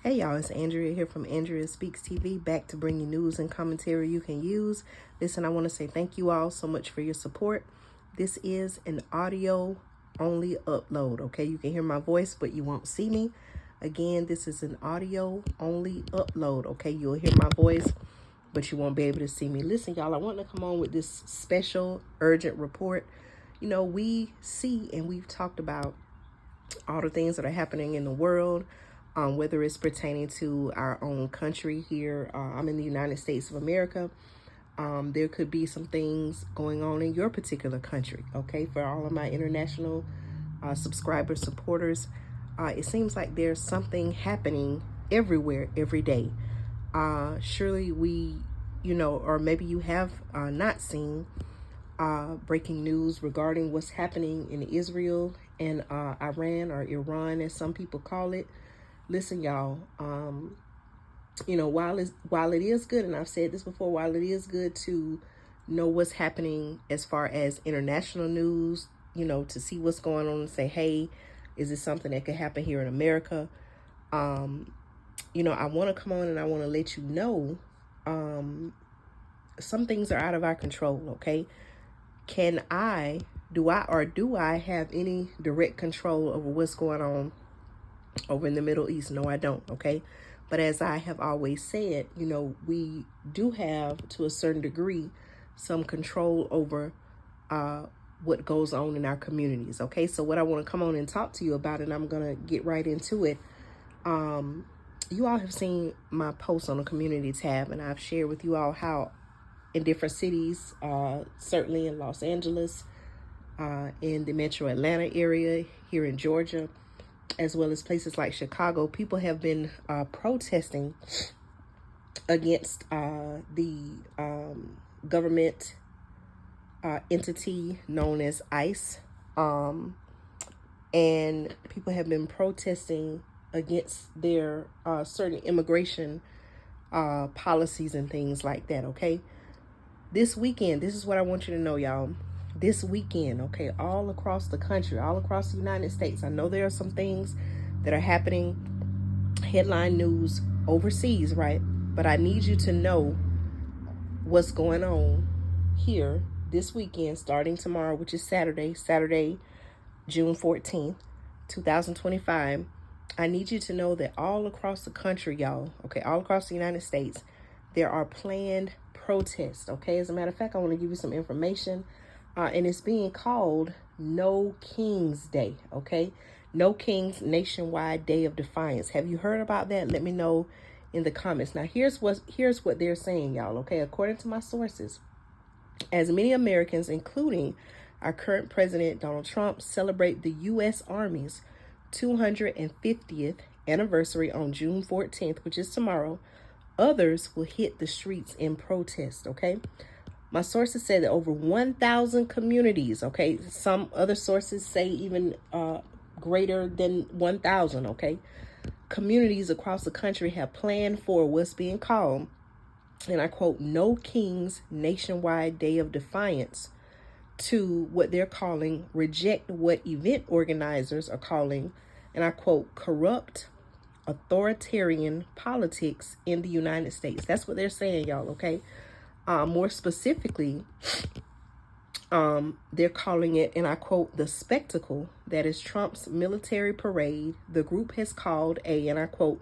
Hey y'all, it's Andrea here from Andrea Speaks TV, back to bring you news and commentary you can use. Listen, I want to say thank you all so much for your support. This is an audio only upload, okay? You can hear my voice, but you won't see me. Again, this is an audio only upload, okay? You'll hear my voice, but you won't be able to see me. Listen, y'all, I want to come on with this special urgent report. You know, we see and we've talked about all the things that are happening in the world, whether it's pertaining to our own country here. I'm in the United States of America. There could be some things going on in your particular country, okay? For all of my international subscribers, supporters, it seems like there's something happening everywhere, every day. Surely we, or maybe you have not seen breaking news regarding what's happening in Israel and Iran, or Iran as some people call it. Listen, y'all, while it is good, and I've said this before, while it is good to know what's happening as far as international news, to see what's going on and say, hey, is this something that could happen here in America? I want to come on and I want to let you know some things are out of our control, okay? Do I have any direct control over what's going on over in the Middle East? No, I don't, okay? But as I have always said, we do have, to a certain degree, some control over what goes on in our communities, okay? So what I want to come on and talk to you about, and I'm going to get right into it. You all have seen my posts on the community tab, and I've shared with you all how in different cities, certainly in Los Angeles, in the metro Atlanta area, here in Georgia, as well as places like Chicago, people have been protesting against the government entity known as ICE. And people have been protesting against their certain immigration policies and things like that, okay? This weekend, this is what I want you to know, y'all. This weekend, okay, all across the country, all across the United States, I know there are some things that are happening, headline news overseas, right? But I need you to know what's going on here this weekend, starting tomorrow, which is Saturday, June 14th, 2025. I need you to know that all across the country, y'all, okay, all across the United States, there are planned protests, okay? As a matter of fact, I want to give you some information, and it's being called No Kings Day, okay? No Kings Nationwide Day of Defiance. Have you heard about that? Let me know in the comments. Now, here's what they're saying, y'all, okay? According to my sources, as many Americans, including our current president, Donald Trump, celebrate the U.S. Army's 250th anniversary on June 14th, which is tomorrow, others will hit the streets in protest, okay? My sources say that over 1,000 communities, okay? Some other sources say even greater than 1,000, okay? Communities across the country have planned for what's being called, and I quote, No Kings Nationwide Day of Defiance, to what they're calling reject what event organizers are calling, and I quote, corrupt authoritarian politics in the United States. That's what they're saying, y'all, okay? More specifically, they're calling it, and I quote, the spectacle that is Trump's military parade. The group has called a, and I quote,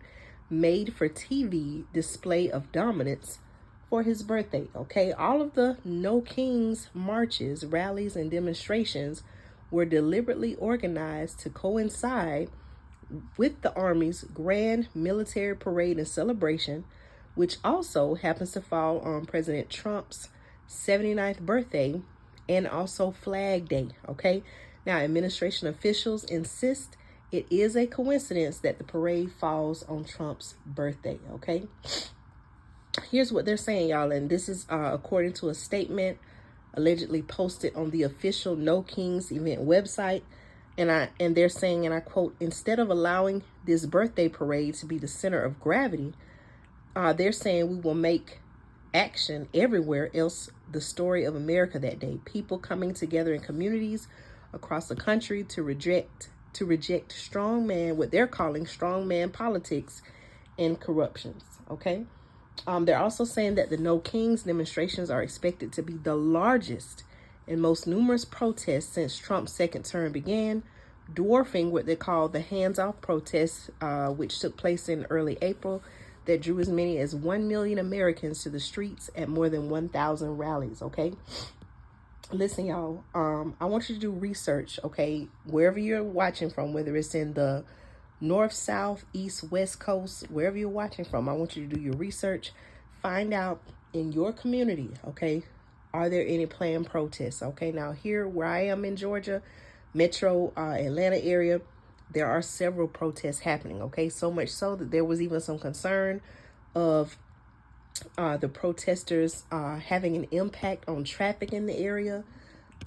made for TV display of dominance for his birthday, okay? All of the No Kings marches, rallies, and demonstrations were deliberately organized to coincide with the Army's grand military parade and celebration, which also happens to fall on President Trump's 79th birthday and also Flag Day, okay? Now, administration officials insist it is a coincidence that the parade falls on Trump's birthday, okay? Here's what they're saying, y'all, and this is according to a statement allegedly posted on the official No Kings event website. And they're saying, and I quote, instead of allowing this birthday parade to be the center of gravity, they're saying we will make action everywhere else the story of America that day. People coming together in communities across the country to reject strongman, what they're calling strongman politics and corruptions, okay? They're also saying that the No Kings demonstrations are expected to be the largest and most numerous protests since Trump's second term began, dwarfing what they call the hands-off protests, which took place in early April, that drew as many as 1 million Americans to the streets at more than 1,000 rallies, okay? Listen, y'all, I want you to do research, okay? Wherever you're watching from, whether it's in the north, south, east, west coast, wherever you're watching from, I want you to do your research. Find out in your community, okay, are there any planned protests? Okay, now here where I am in Georgia, metro Atlanta area, there are several protests happening, okay? So much so that there was even some concern of the protesters having an impact on traffic in the area.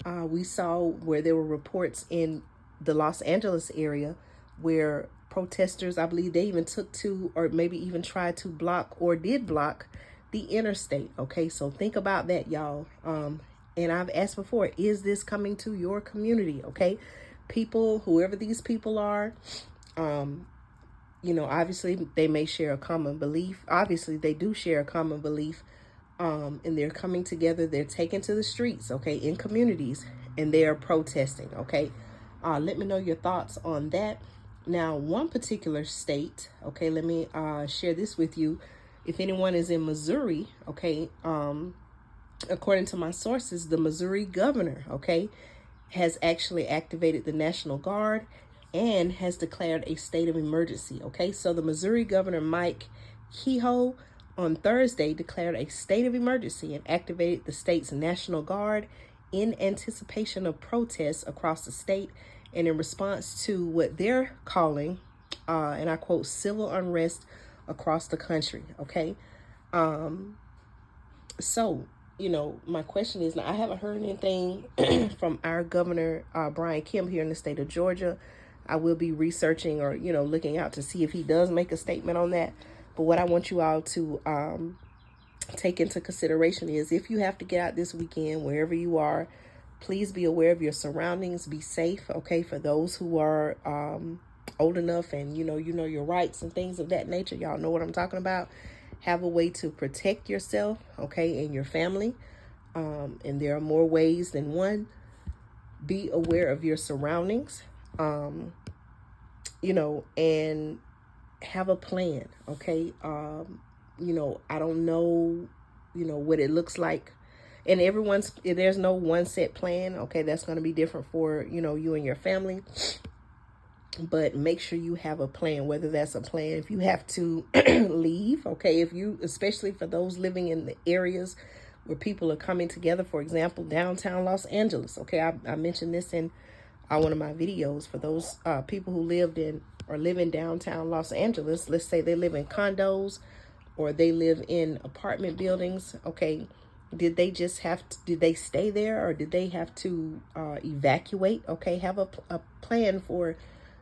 We saw where there were reports in the Los Angeles area where protesters, I believe they even took to, or maybe even tried to block or did block the interstate. Okay, so think about that, y'all. And I've asked before, is this coming to your community? Okay, people, whoever these people are, you know, obviously they may share a common belief. Obviously they do share a common belief. And they're coming together, they're taken to the streets, okay, in communities, and they are protesting, okay? Let me know your thoughts on that. Now, one particular state, okay, let me share this with you. If anyone is in Missouri, okay, according to my sources, the Missouri governor, okay, has actually activated the National Guard and has declared a state of emergency, okay? So the Missouri governor, Mike Kehoe, on Thursday declared a state of emergency and activated the state's National Guard in anticipation of protests across the state and in response to what they're calling, and I quote, civil unrest across the country, okay? So, you know, my question is, now I haven't heard anything from our governor, Brian Kemp, here in the state of Georgia. I will be researching or, you know, looking out to see if he does make a statement on that. But what I want you all to take into consideration is, if you have to get out this weekend, wherever you are, please be aware of your surroundings. Be safe, okay? For those who are old enough and, you know your rights and things of that nature. Y'all know what I'm talking about. Have a way to protect yourself, okay, and your family. And there are more ways than one. Be aware of your surroundings, you know, and have a plan, okay? You know, I don't know, you know, what it looks like. And there's no one set plan, okay? That's going to be different for, you know, you and your family. But make sure you have a plan, whether that's a plan if you have to leave, okay? Especially for those living in the areas where people are coming together, for example, downtown Los Angeles, okay? I mentioned this in one of my videos. For those people who lived in or live in downtown Los Angeles, let's say they live in condos or they live in apartment buildings, okay? Did they stay there, or did they have to evacuate? Okay, have a plan for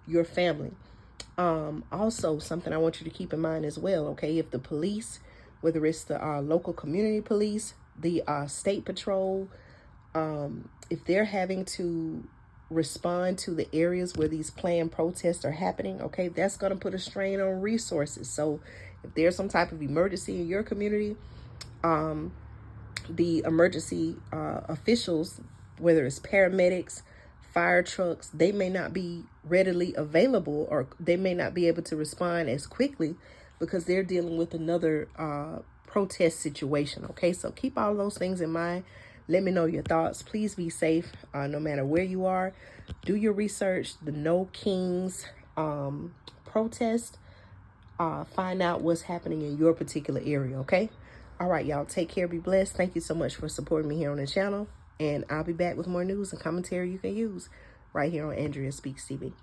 your family. Also, something I want you to keep in mind as well, okay? If the police, whether it's the local community police, the state patrol, if they're having to respond to the areas where these planned protests are happening, okay, that's going to put a strain on resources. So if there's some type of emergency in your community, the emergency officials, whether it's paramedics, fire trucks, they may not be readily available, or they may not be able to respond as quickly because they're dealing with another protest situation, okay? So keep all those things in mind. Let me know your thoughts. Please be safe no matter where you are. Do your research. The No Kings protest. Find out what's happening in your particular area, okay? All right, y'all. Take care. Be blessed. Thank you so much for supporting me here on the channel. And I'll be back with more news and commentary you can use right here on Andrea Speaks TV.